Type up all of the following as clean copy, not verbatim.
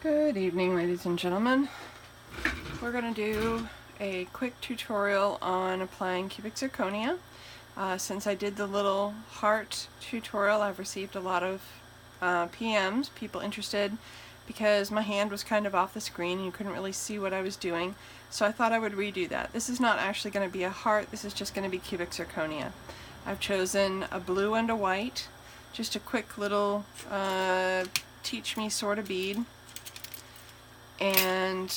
Good evening, ladies and gentlemen. We're going to do a quick tutorial on applying cubic zirconia. Since I did the little heart tutorial, I've received a lot of PMs, people interested, because my hand was kind of off the screen and you couldn't really see what I was doing. So I thought I would redo that. This is not actually going to be a heart, this is just going to be cubic zirconia. I've chosen a blue and a white, just a quick little teach me sort of bead. And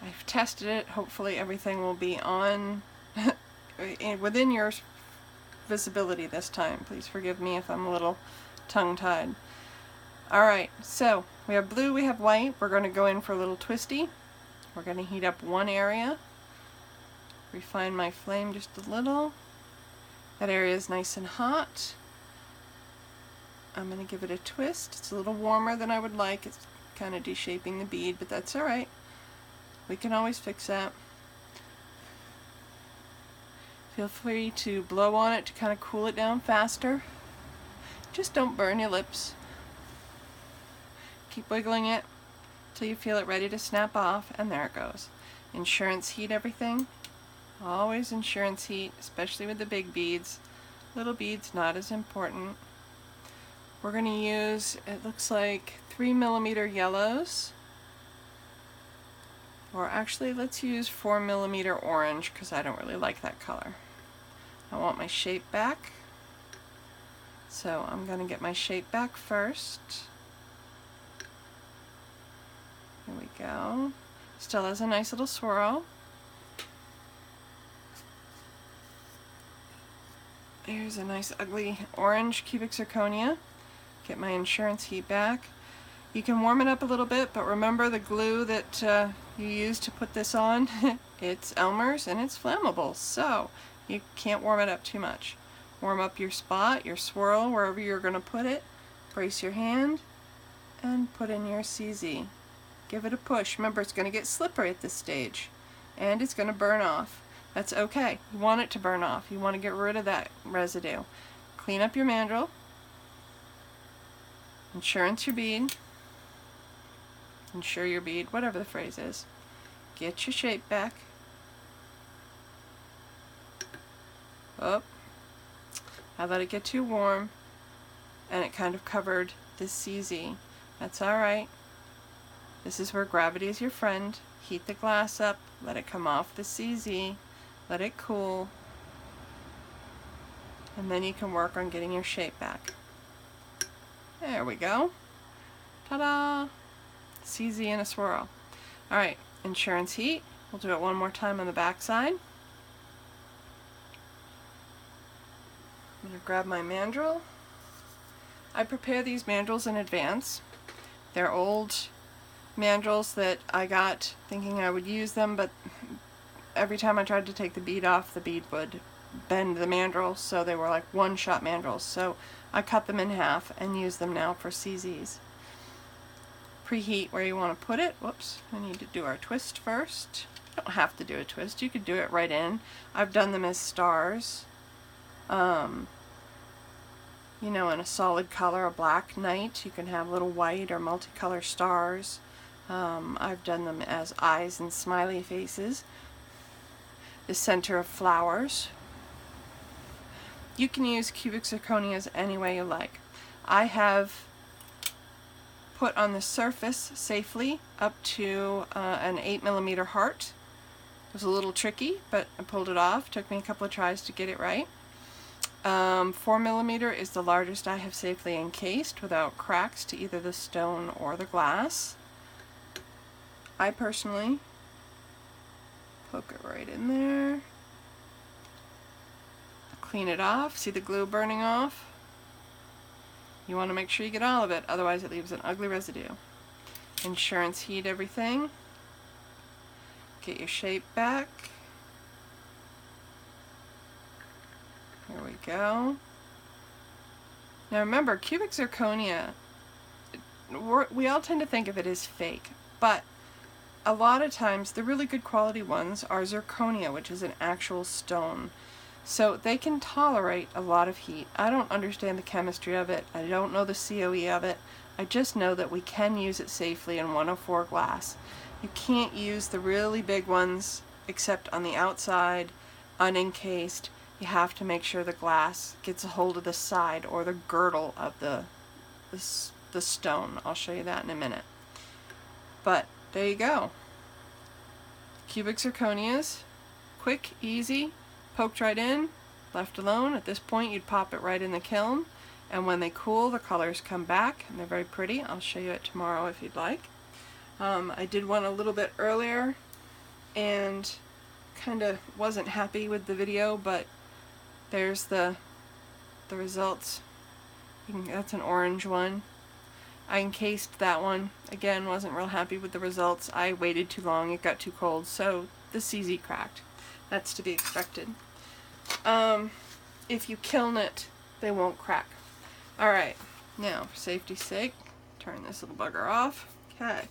I've tested it. Hopefully everything will be on within your visibility this time. Please forgive me if I'm a little tongue-tied. Alright, so we have blue, we have white. We're going to go in for a little twisty. We're going to heat up one area. Refine my flame just a little. That area is nice and hot. I'm going to give it a twist. It's a little warmer than I would like. It's kind of de-shaping the bead, but that's alright. We can always fix that. Feel free to blow on it to kind of cool it down faster. Just don't burn your lips. Keep wiggling it till you feel it ready to snap off, and there it goes. Insurance heat everything. Always insurance heat, especially with the big beads. Little beads, not as important. We're going to use, it looks like 3mm yellows, or actually let's use 4mm orange because I don't really like that color. I want my shape back, so I'm going to get my shape back first. Here we go. Still has a nice little swirl. Here's a nice ugly orange cubic zirconia. Get my insurance heat back. You can warm it up a little bit, but remember the glue that you use to put this on, it's Elmer's and it's flammable, so you can't warm it up too much. Warm up your spot, your swirl, wherever you're going to put it. Brace your hand and put in your CZ. Give it a push. Remember, it's going to get slippery at this stage and it's going to burn off. That's okay. You want it to burn off. You want to get rid of that residue. Clean up your mandrel. Insurance your bead. Insure your bead, whatever the phrase is. Get your shape back. Oh, I let it get too warm and it kind of covered this CZ. That's alright. This is where gravity is your friend. Heat the glass up, let it come off the CZ, let it cool, and then you can work on getting your shape back. There we go. Ta-da! CZ in a swirl. Alright, insurance heat. We'll do it one more time on the back side. I'm going to grab my mandrel. I prepare these mandrels in advance. They're old mandrels that I got thinking I would use them, but every time I tried to take the bead off, the bead would bend the mandrel, so they were like one-shot mandrels. So I cut them in half and use them now for CZs. Preheat where you want to put it. Whoops, we need to do our twist first. You don't have to do a twist, you could do it right in. I've done them as stars. You know, in a solid color, a black night, you can have little white or multicolor stars. I've done them as eyes and smiley faces. The center of flowers. You can use cubic zirconias any way you like. I have put on the surface safely up to an 8mm heart. It was a little tricky, but I pulled it off. Took me a couple of tries to get it right. 4mm is the largest I have safely encased without cracks to either the stone or the glass. I personally poke it right in there. Clean it off. See the glue burning off? You want to make sure you get all of it, otherwise it leaves an ugly residue. Insurance heat everything. Get your shape back. Here we go. Now remember, cubic zirconia, we all tend to think of it as fake, but a lot of times the really good quality ones are zirconia, which is an actual stone. So they can tolerate a lot of heat. I don't understand the chemistry of it. I don't know the COE of it. I just know that we can use it safely in 104 glass. You can't use the really big ones except on the outside, unencased. You have to make sure the glass gets a hold of the side or the girdle of the stone. I'll show you that in a minute. But there you go. Cubic zirconias, quick, easy, poked right in, left alone. At this point you'd pop it right in the kiln, and when they cool the colors come back and they're very pretty. I'll show you it tomorrow if you'd like. I did one a little bit earlier and kind of wasn't happy with the video, but there's the results. That's an orange one. I encased that one. Again, wasn't real happy with the results. I waited too long, it got too cold, so the CZ cracked. That's to be expected. If you kiln it, they won't crack. Alright, now for safety's sake, turn this little bugger off. Okay.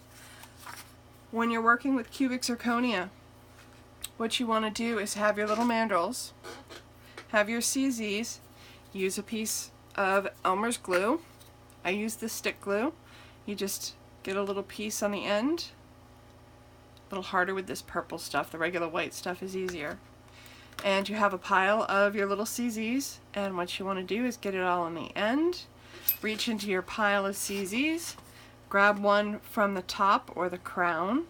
When you're working with cubic zirconia, what you want to do is have your little mandrels, have your CZs, use a piece of Elmer's glue. I use the stick glue. You just get a little piece on the end. A little harder with this purple stuff. The regular white stuff is easier. And you have a pile of your little CZs, and what you want to do is get it all on the end. Reach into your pile of CZs, grab one from the top or the crown,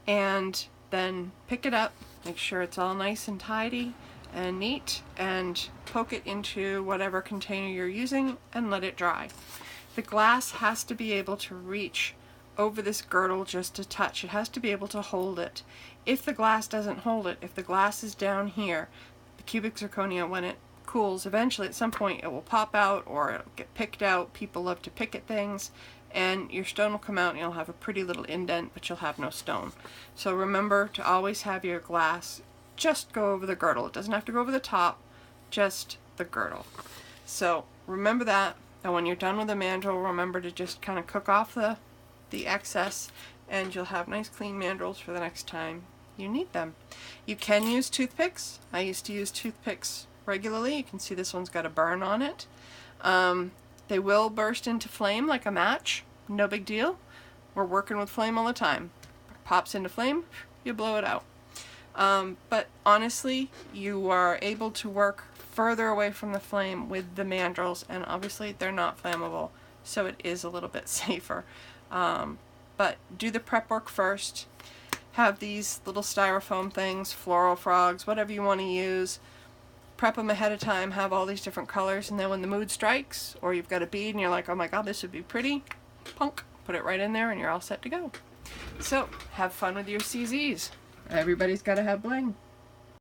and then pick it up. Make sure it's all nice and tidy and neat, and poke it into whatever container you're using and let it dry. The glass has to be able to reach over this girdle just a touch. It has to be able to hold it. If the glass doesn't hold it, if the glass is down here, the cubic zirconia, when it cools, eventually at some point it will pop out or it'll get picked out. People love to pick at things, and your stone will come out and you'll have a pretty little indent, but you'll have no stone. So remember to always have your glass just go over the girdle. It doesn't have to go over the top, just the girdle. So remember that, and when you're done with the mandrel, remember to just kind of cook off the excess, and you'll have nice clean mandrels for the next time you need them. You can use toothpicks. I used to use toothpicks regularly. You can see this one's got a burn on it. They will burst into flame like a match. No big deal. We're working with flame all the time. Pops into flame, you blow it out. But honestly, you are able to work further away from the flame with the mandrels, and obviously they're not flammable, so it is a little bit safer. But do the prep work first. Have these little styrofoam things, floral frogs, whatever you want to use. Prep them ahead of time, have all these different colors, and then when the mood strikes, or you've got a bead and you're like, oh my god, this would be pretty, punk, put it right in there and you're all set to go. So, have fun with your CZs. Everybody's got to have bling.